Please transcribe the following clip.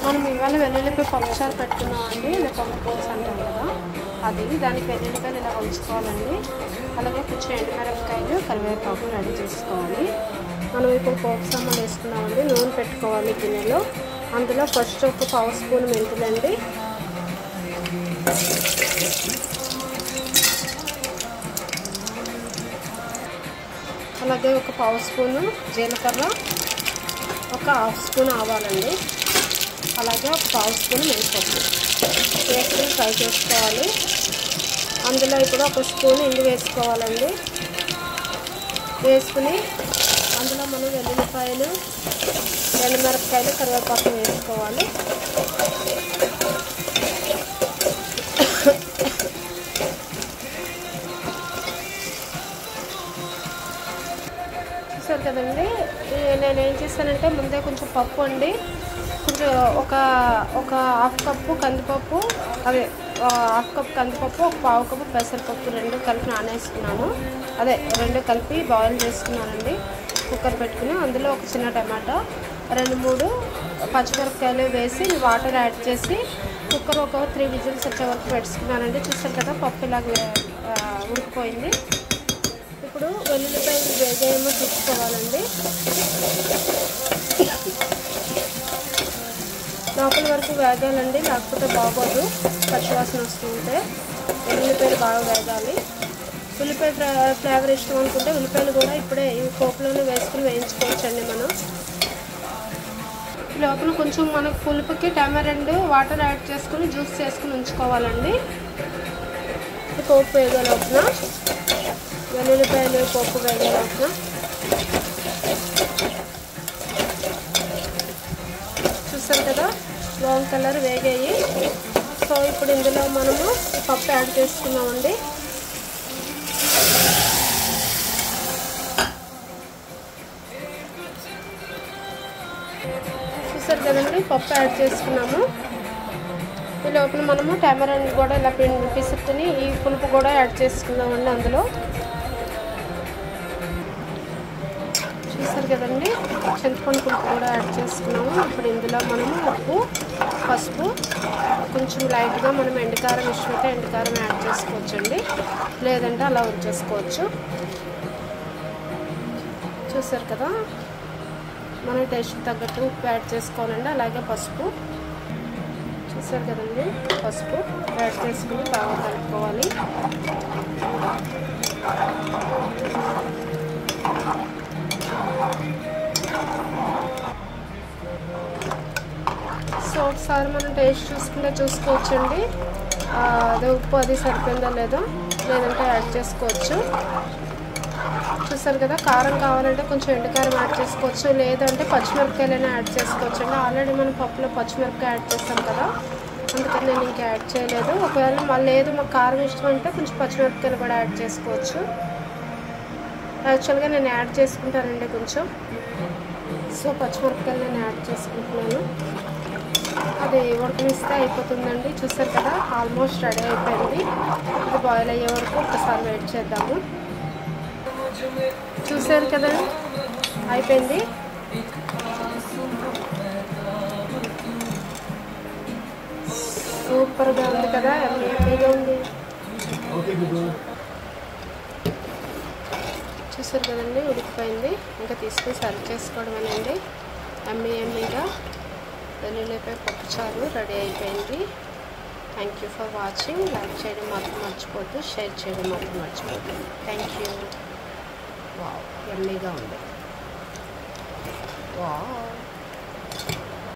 మనం ఇవాళ వెల్లుల్లిపాయ పప్పుచారు పెట్టుకున్నామండి. ఇలా పప్పు పులుసు అంటాం కదా, అది దానికి వెల్లుల్లిపాయలు ఇలా ఉంచుకోవాలండి. అలాగే కొంచెం ఎండుమిరపకాయలు, కరివేపాకు రెడీ చేసుకోవాలి. మనం ఇప్పుడు పోపు సామాన్లు వేసుకున్నామండి. నూనె పెట్టుకోవాలి గిన్నెలో. అందులో ఫస్ట్ ఒక పావు స్పూన్ మెంతులండి, అలాగే ఒక పావు స్పూను జీలకర్ర, ఒక హాఫ్ స్పూన్ ఆవాలండి, అలాగే ఒక పావు స్పూన్ మెంతిపప్పు వేసుకుని ఫ్రై చేసుకోవాలి. అందులో ఇప్పుడు ఒక స్పూన్ ఇంగు వేసుకోవాలండి. వేసుకుని అందులో మనం వెల్లుల్లిపాయలు, ఎండుమిరపకాయలు, కరివేపాకు వేసుకోవాలి. చూసారు కదండి, నేను ఏం చేస్తానంటే ముందే కొంచెం పప్పు అండి, కొంచెం ఒక హాఫ్ కప్పు కందిపప్పు, అదే హాఫ్ కప్ కందిపప్పు, ఒక పావు కప్పు పెసరపప్పు రెండు కలిపి నానేసుకున్నాను. అదే రెండు కలిపి బాయిల్ చేసుకున్నానండి. కుక్కర్ పెట్టుకుని అందులో ఒక చిన్న టమాటా, 2-3 పచ్చిమిరపకాయలు వేసి వాటర్ యాడ్ చేసి కుక్కర్ ఒక 3 విజిల్స్ వచ్చే వరకు పెట్టుకున్నానండి. చూసారు కదా, పప్పు ఇలాగ ఉడికిపోయింది. ఇప్పుడు వెల్లుల్లిపాయలు వేగేమో చూసుకోవాలండి. లోపల వరకు వేగాలండి, లేకపోతే బాగోదు. పచ్చివాసన వస్తుంటే వెల్లుల్లిపాయలు బాగా వేగాలి. ఉల్లిపాయ ఫ్లేవర్ ఇష్టం అనుకుంటే ఉల్లిపాయలు కూడా ఇప్పుడే ఈ పోపులోనే వేసుకుని వేయించుకోవచ్చండి. మనం లోపల కొంచెం మనకు పులుపుకి టమారెండు వాటర్ యాడ్ చేసుకుని జ్యూస్ చేసుకుని ఉంచుకోవాలండి. పోపు వేగే లోపల, వెల్లుల్లిపాయలు పోపు వేగే లోపల చూసారు కదా, బ్రౌన్ కలర్ వేగాయి. సో ఇప్పుడు ఇందులో మనము పప్పు యాడ్ చేసుకున్నామండి. చూసారు కదండి, పప్పు యాడ్ చేసుకున్నాము. ఈ లోపల మనము టమారెండ్ కూడా ఇలా పిసుకుని ఈ పులుపు కూడా యాడ్ చేసుకున్నామండి. అందులో చూసారు కదండి, చింతపండు పులుపు కూడా యాడ్ చేసుకున్నాము. ఇప్పుడు ఇందులో మనము ఉప్పు, పసుపు, కొంచెం లైట్గా మనం ఎండుకారం ఇష్టమైతే ఎండుకారం యాడ్ చేసుకోవచ్చండి, లేదంటే అలా ఉంచేసుకోవచ్చు. చూసారు కదా, మనం టేస్ట్ తగ్గట్టు ఉప్పు యాడ్ చేసుకోవాలండి. అలాగే పసుపు చూసారు కదండి, పసుపు యాడ్ చేసుకుని బాగా కలుపుకోవాలి. సో ఒకసారి మనం టేస్ట్ చూసుకోవచ్చండి, అదే ఉప్పు అది సరిపోయిందో లేదో, లేదంటే యాడ్ చేసుకోవచ్చు. చూసారు కదా, కారం కావాలంటే కొంచెం ఎండుకారం యాడ్ చేసుకోవచ్చు, లేదంటే పచ్చిమిరపకాయలైనా యాడ్ చేసుకోవచ్చు అండి. ఆల్రెడీ మనం పప్పులో పచ్చిమిరపకాయ యాడ్ చేస్తాం కదా, అందుకని నేను ఇంకా యాడ్ చేయలేదు. ఒకవేళ లేదు మాకు కారం ఇష్టం అంటే కొంచెం పచ్చిమిరపకాయలు కూడా యాడ్ చేసుకోవచ్చు. యాక్చువల్గా నేను యాడ్ చేసుకుంటానండి కొంచెం, సో పచ్చిమిరపకాయలు నేను యాడ్ చేసుకుంటున్నాను. అది ఉడకనిస్తే అయిపోతుందండి. చూసారు కదా, ఆల్మోస్ట్ రెడీ అయిపోయింది. ఇది బాయిల్ అయ్యే వరకు ఒకసారి వెయిట్ చేద్దాము. చూసారు కదా, అయిపోయింది. సూపర్గా ఉంది కదా, ఎమ్మీగా ఉంది. చూసారు కదండి, ఉడికిపోయింది. ఇంకా తీసుకుని సర్వ్ చేసుకోవడమేనండి. ఎమ్మీగా వెల్లుల్లిపాయ పప్పుచారు రెడీ అయిపోయింది. Thank you for watching. Like చేయడం మాత్రం మర్చిపోద్దు, షేర్ చేయడం మాత్రం మర్చిపోద్దు. Thank you. వావ్, యమ్మీగా ఉంది. వావ్.